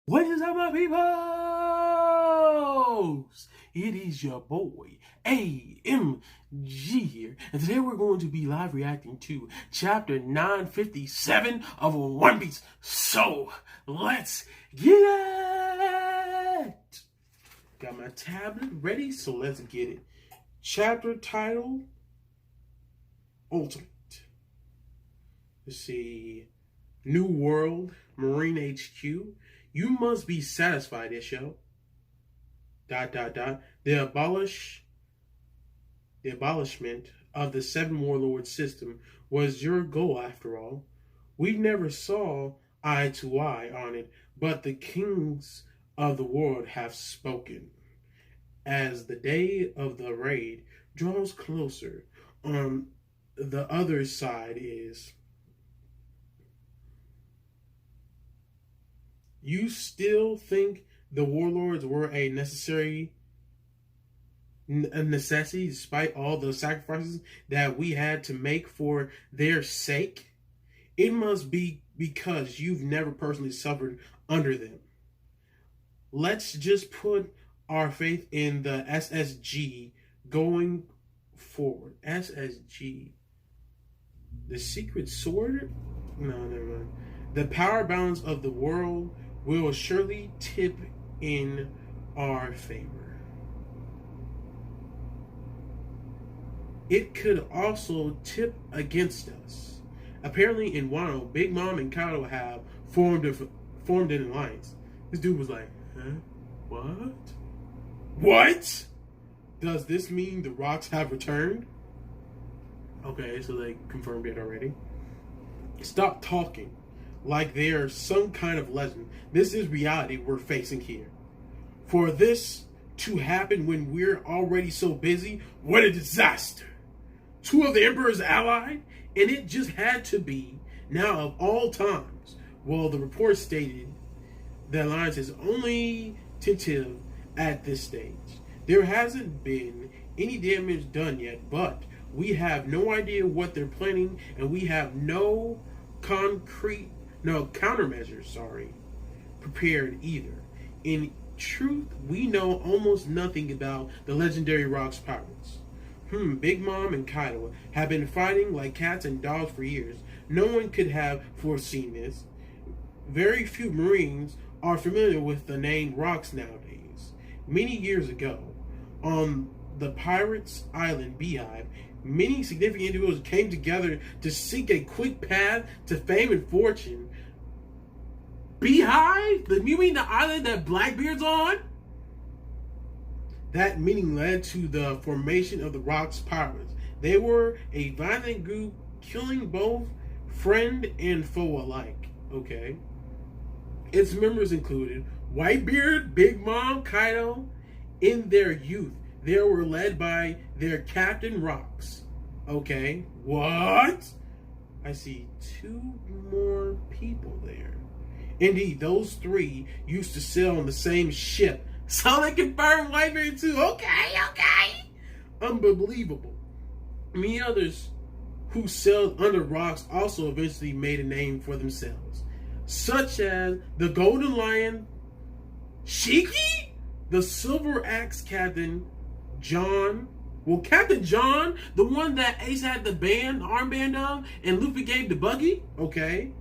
What is up, my peoples? It is your boy, AMG here, and today we're going to be live reacting to chapter 957 of One Piece. So, let's get it! Got my tablet ready, so let's get it. Chapter title, Ultimate. Let's see. New World, Marine HQ. You must be satisfied, Isho. ... The abolishment of the Seven Warlord system was your goal after all. We never saw eye to eye on it, but the kings of the world have spoken. As the day of the raid draws closer, on the other side is... You still think the warlords were a necessity despite all the sacrifices that we had to make for their sake? It must be because you've never personally suffered under them. Let's just put our faith in the SSG going forward. SSG. The secret sword? No, never mind. The power balance of the world will surely tip in our favor. It could also tip against us. Apparently in Wano, Big Mom and Kaido have formed an alliance. This dude was like, huh? What? What? Does this mean the rocks have returned? Okay, so they confirmed it already. Stop talking like they're some kind of legend. This is reality we're facing here. For this to happen when we're already so busy, what a disaster. Two of the Emperor's allied, and it just had to be, now of all times. Well, the report stated the alliance is only tentative at this stage. There hasn't been any damage done yet, but we have no idea what they're planning, and we have no countermeasures, prepared either. In truth, we know almost nothing about the legendary Rocks pirates. Big Mom and Kaido have been fighting like cats and dogs for years. No one could have foreseen this. Very few Marines are familiar with the name Rocks nowadays. Many years ago, on the pirates' island Beehive, many significant individuals came together to seek a quick path to fame and fortune. Beehive? You mean the island that Blackbeard's on? That meeting led to the formation of the Rocks Pirates. They were a violent group, killing both friend and foe alike. Okay. Its members included Whitebeard, Big Mom, Kaido. In their youth, they were led by their Captain Rocks. Okay. What? I see two more people there. Indeed, those three used to sail on the same ship. So they confirmed Whitebeard too. Okay. Unbelievable. Many others who sailed under Rocks also eventually made a name for themselves, such as the Golden Lion, Shiki, the Silver Axe Captain John. Well, Captain John, the one that Ace had the armband of, and Luffy gave the buggy. Okay.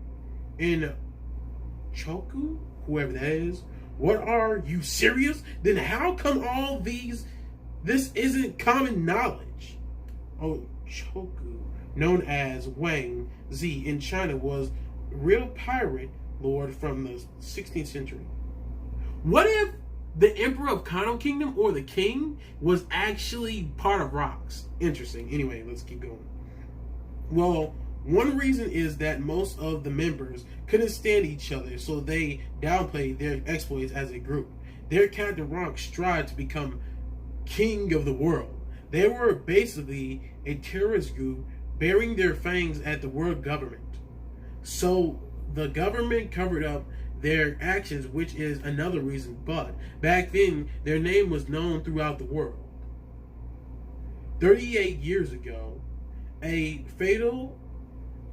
And Choku, whoever that is. What, are you serious? Then how come all this isn't common knowledge? Oh, Choku, known as Wang Zi in China, was a real pirate lord from the 16th century. What if the Emperor of Kano Kingdom, or the King, was actually part of Rocks? Interesting. Anyway, let's keep going. Well, one reason is that most of the members couldn't stand each other, so they downplayed their exploits as a group. Their Captain Rock strived to become king of the world. They were basically a terrorist group bearing their fangs at the world government. So the government covered up their actions, which is another reason, but back then their name was known throughout the world. 38 years ago, a fatal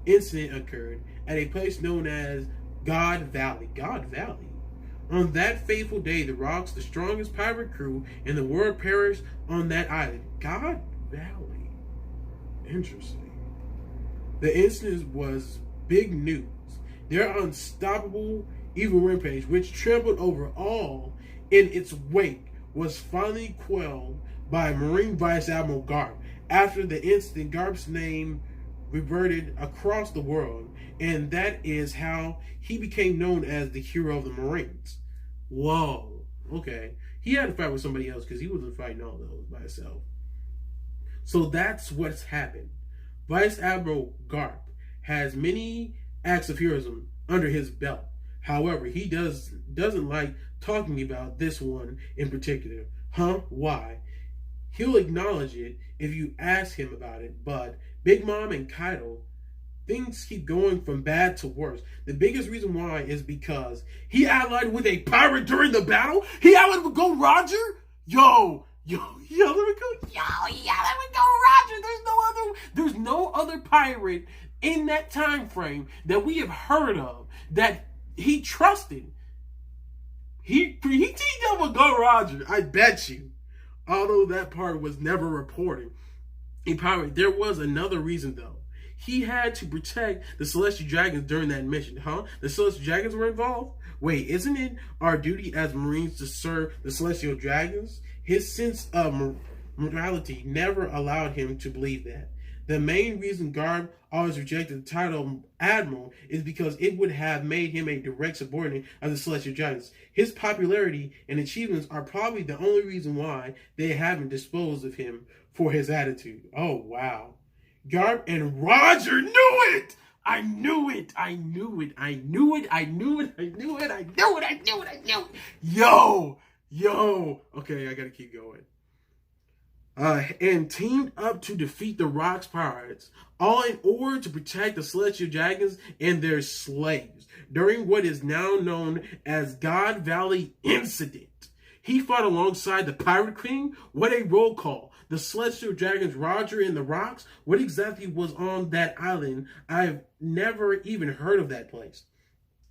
incident occurred at a place known as God Valley. God Valley? On that fateful day, the Rocks, the strongest pirate crew in the world, perished on that island, God Valley. Interesting. The incident was big news. Their unstoppable evil rampage, which trampled over all in its wake, was finally quelled by Marine Vice Admiral Garp. After the incident, Garp's name reverted across the world, and that is how he became known as the hero of the Marines. Whoa, okay. He had to fight with somebody else because he wasn't fighting all those by himself. So that's what's happened. Vice Admiral Garp has many acts of heroism under his belt. However, he doesn't like talking about this one in particular. Why? He'll acknowledge it if you ask him about it, but Big Mom and Kaido, things keep going from bad to worse. The biggest reason why is because he allied with a pirate during the battle. He allied with Gold Roger? Yo, let me go Roger. There's no other pirate in that time frame that we have heard of that he trusted. He teamed up with Gold Roger, I bet you. Although that part was never reported. A pirate. There was another reason though. He had to protect the Celestial Dragons during that mission. The Celestial Dragons were involved? Wait, isn't it our duty as Marines to serve the Celestial Dragons? His sense of morality never allowed him to believe that. The main reason Garp always rejected the title Admiral is because it would have made him a direct subordinate of the Celestial Dragons. His popularity and achievements are probably the only reason why they haven't disposed of him for his attitude. Oh, wow. Garp and Roger knew it! I knew it! Yo! Okay, I gotta keep going. And teamed up to defeat the Rocks pirates, all in order to protect the Celestial Dragons and their slaves during what is now known as God Valley Incident. He fought alongside the Pirate King. What a roll call. The Celestial Dragons, Roger and the Rocks. What exactly was on that island? I've never even heard of that place.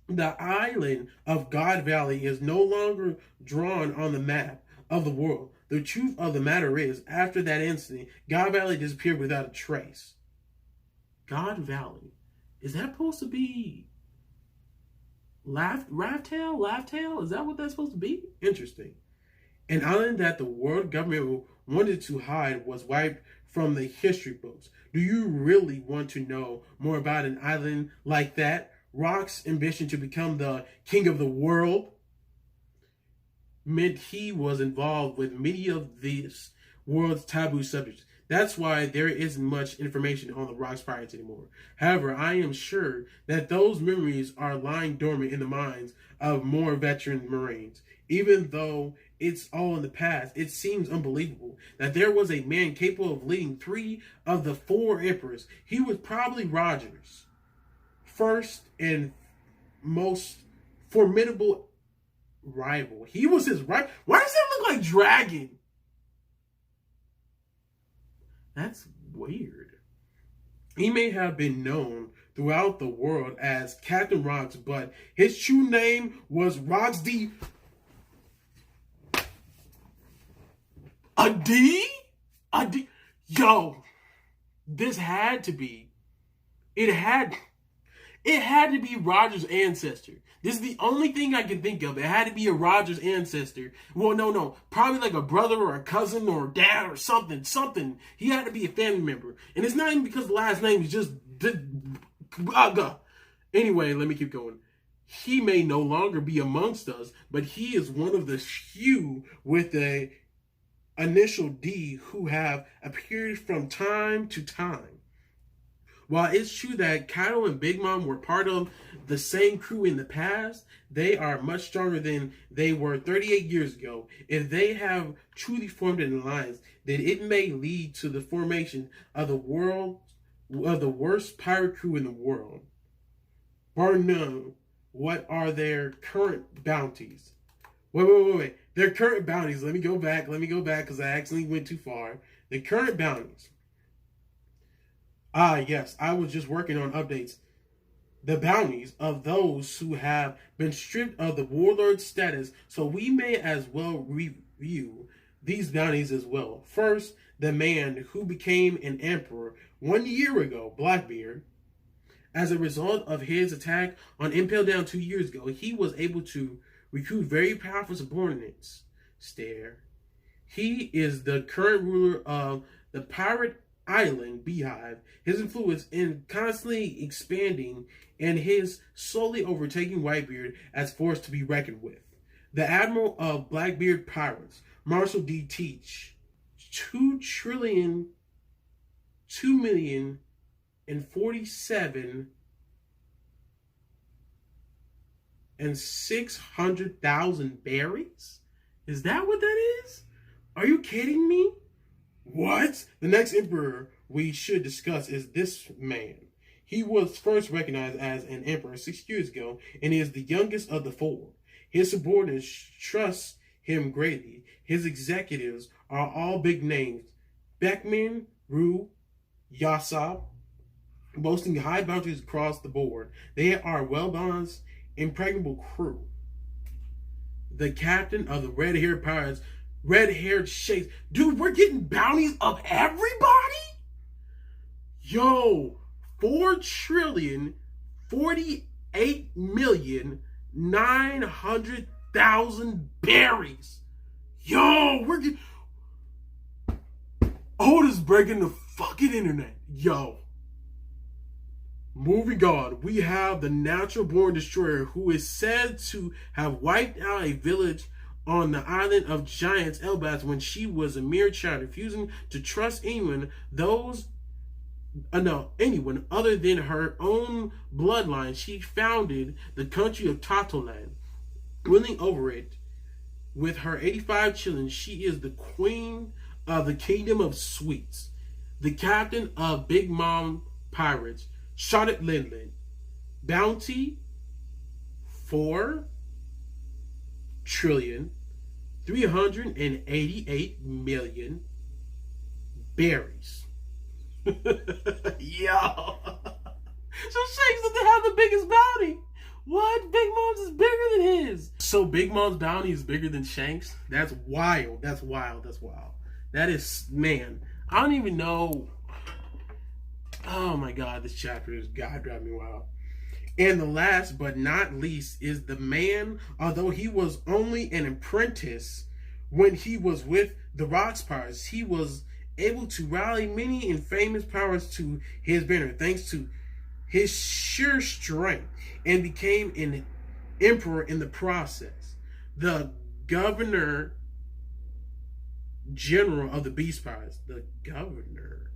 The island of God Valley is no longer drawn on the map of the world. The truth of the matter is, after that incident, God Valley disappeared without a trace. God Valley. Is that supposed to be Laugh-Tale? Is that what that's supposed to be? Interesting. An island that the world government wanted to hide was wiped from the history books. Do you really want to know more about an island like that? Rock's ambition to become the king of the world meant he was involved with many of these world's taboo subjects. That's why there isn't much information on the Rocks pirates anymore. However, I am sure that those memories are lying dormant in the minds of more veteran Marines. Even though it's all in the past, it seems unbelievable that there was a man capable of leading 3 of the 4 emperors. He was probably Roger's first and most formidable rival. He was his rival. Why does that look like dragon? That's weird. He may have been known throughout the world as Captain Rocks, but his true name was Rocks D. A D? Yo, this had to be. It had to be Roger's ancestor. This is the only thing I can think of. It had to be a Roger's ancestor. Well, no. Probably like a brother or a cousin or a dad or something. He had to be a family member. And it's not even because the last name is just... Anyway, let me keep going. He may no longer be amongst us, but he is one of the few with the initial D who have appeared from time to time. While it's true that Kaido and Big Mom were part of the same crew in the past, they are much stronger than they were 38 years ago. If they have truly formed an alliance, then it may lead to the formation of the worst pirate crew in the world. Bar none, what are their current bounties? Wait. Their current bounties. Let me go back because I accidentally went too far. The current bounties. Yes, I was just working on updates. the bounties of those who have been stripped of the warlord status, so we may as well review these bounties as well. First, the man who became an emperor 1 year ago, Blackbeard. As a result of his attack on Impel Down 2 years ago, he was able to recruit very powerful subordinates. He is the current ruler of the pirate island Beehive. His influence is constantly expanding, and his slowly overtaking Whitebeard as force to be reckoned with. The Admiral of Blackbeard Pirates, Marshal D. Teach, 2,047,600,000 berries? Is that what that is? Are you kidding me? What? The next emperor we should discuss is this man. He was first recognized as an emperor 6 years ago and is the youngest of the four. His subordinates trust him greatly. His executives are all big names: Beckman, Rue, Yassab, boasting high bounties across the board. They are a well-balanced, impregnable crew. The captain of the red-haired pirates, red-haired shakes. Dude, we're getting bounties of everybody? Yo, 4,048,900,000 berries. Yo, we're getting... Otis breaking the fucking internet. Yo. Moving on, we have the natural-born destroyer who is said to have wiped out a village on the island of giants Elbas when she was a mere child, refusing to trust anyone other than her own bloodline. She founded the country of Tatoland, ruling over it with her 85 children. She is the queen of the kingdom of sweets, the captain of Big Mom Pirates, Charlotte Lindland. Bounty 4,388,000,000 berries. Yo. So Shanks doesn't have the biggest bounty. What? Big Mom's is bigger than his. So Big Mom's bounty is bigger than Shanks? That's wild. That's wild. That's wild. That is, man, I don't even know. Oh my God, this chapter is driving me wild. And the last but not least is the man, although he was only an apprentice when he was with the Rocks Pirates, he was able to rally many and famous powers to his banner thanks to his sheer strength, and became an emperor in the process. The Governor General of the Beast Pirates. The Governor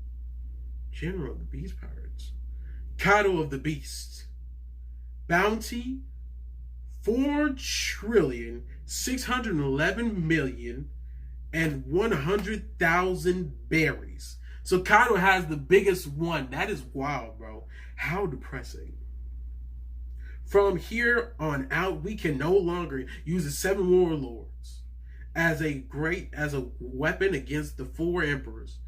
General of the Beast Pirates. Kaido of the Beast. Bounty 4,611,100,000 berries. So Kaido has the biggest one. That is wild, bro. How depressing. From here on out, we can no longer use the 7 warlords as a weapon against the 4 emperors.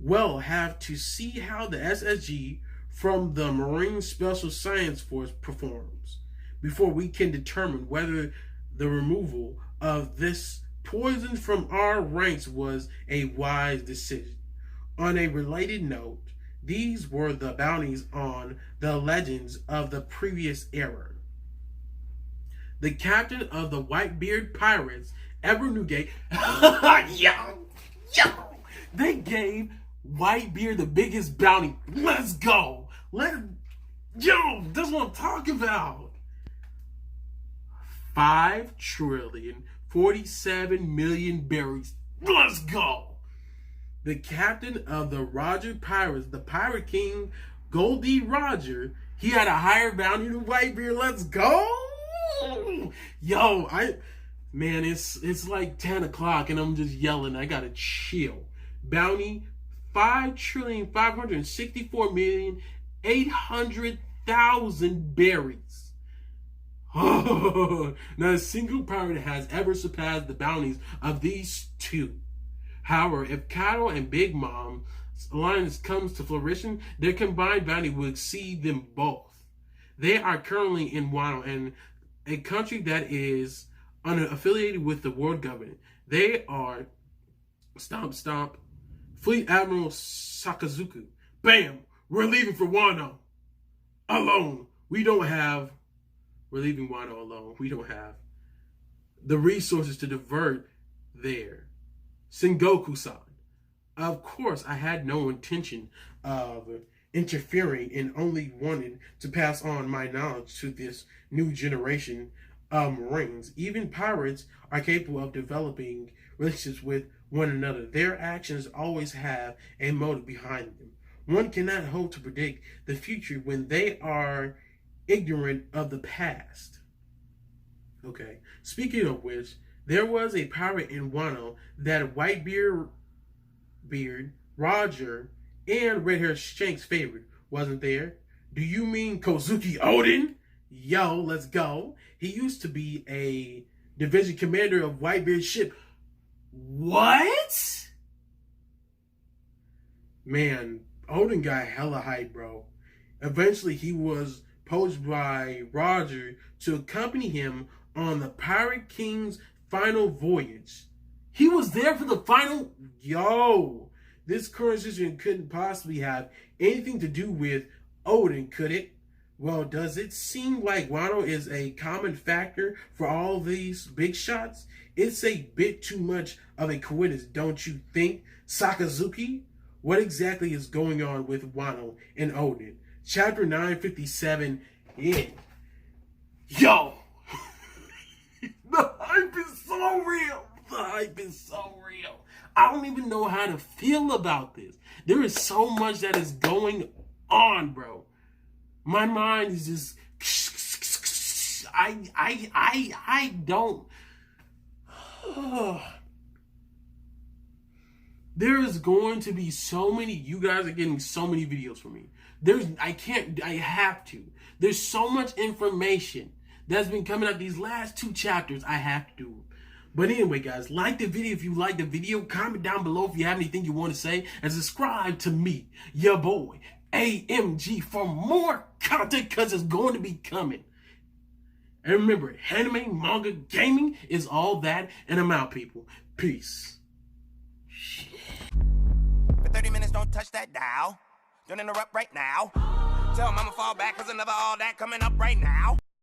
We'll have to see how the SSG from the Marine Special Science Force performs before we can determine whether the removal of this poison from our ranks was a wise decision. On a related note, these were the bounties on the legends of the previous era. The captain of the Whitebeard Pirates, Ever Newgate, they gave Whitebeard the biggest bounty. Let's go. That's what I'm talking about. 5,047,000,000 berries. Let's go. The captain of the Roger Pirates, the Pirate King, Goldie Roger, he had a higher bounty than Whitebeard. Let's go. Yo, it's like 10 o'clock and I'm just yelling. I gotta chill. Bounty 5,564,800,000 berries. Oh, not a single pirate has ever surpassed the bounties of these two. However, if Kaido and Big Mom's alliance comes to fruition, their combined bounty will exceed them both. They are currently in Wano, and a country that is unaffiliated with the world government. They are Stomp Stomp, Fleet Admiral Sakazuku. Bam! We're leaving for Wano. Alone. We're leaving Wano alone. We don't have the resources to divert there. Sengoku-san. Of course, I had no intention of interfering and only wanted to pass on my knowledge to this new generation of Marines. Even pirates are capable of developing relationships with one another. Their actions always have a motive behind them. One cannot hope to predict the future when they are ignorant of the past. Okay, speaking of which, there was a pirate in Wano that Whitebeard, Roger, and Red-Hair Shanks favored, wasn't there? Do you mean Kozuki Oden? Yo, let's go. He used to be a division commander of Whitebeard's ship. What? Man, Oden got hella hype, bro. Eventually, he was poached by Roger to accompany him on the Pirate King's final voyage. He was there for the final... Yo, this current situation couldn't possibly have anything to do with Oden, could it? Well, does it seem like Wano is a common factor for all these big shots? It's a bit too much of a coincidence, don't you think, Sakazuki? What exactly is going on with Wano and Oden? Chapter 957 in. Yo! The hype is so real! The hype is so real. I don't even know how to feel about this. There is so much that is going on, bro. My mind is just... I don't... There is going to be so many... You guys are getting so many videos from me. I have to. There's so much information that's been coming out these last 2 chapters. I have to do. But anyway, guys, like the video if you like the video. Comment down below if you have anything you want to say. And subscribe to me, your boy, AMG, for more content, because it's going to be coming. And remember, anime, manga, gaming is all that. And I'm out, people. Peace. For 30 minutes, don't touch that dial. Don't interrupt right now. Tell mama fall back, cause another all that coming up right now.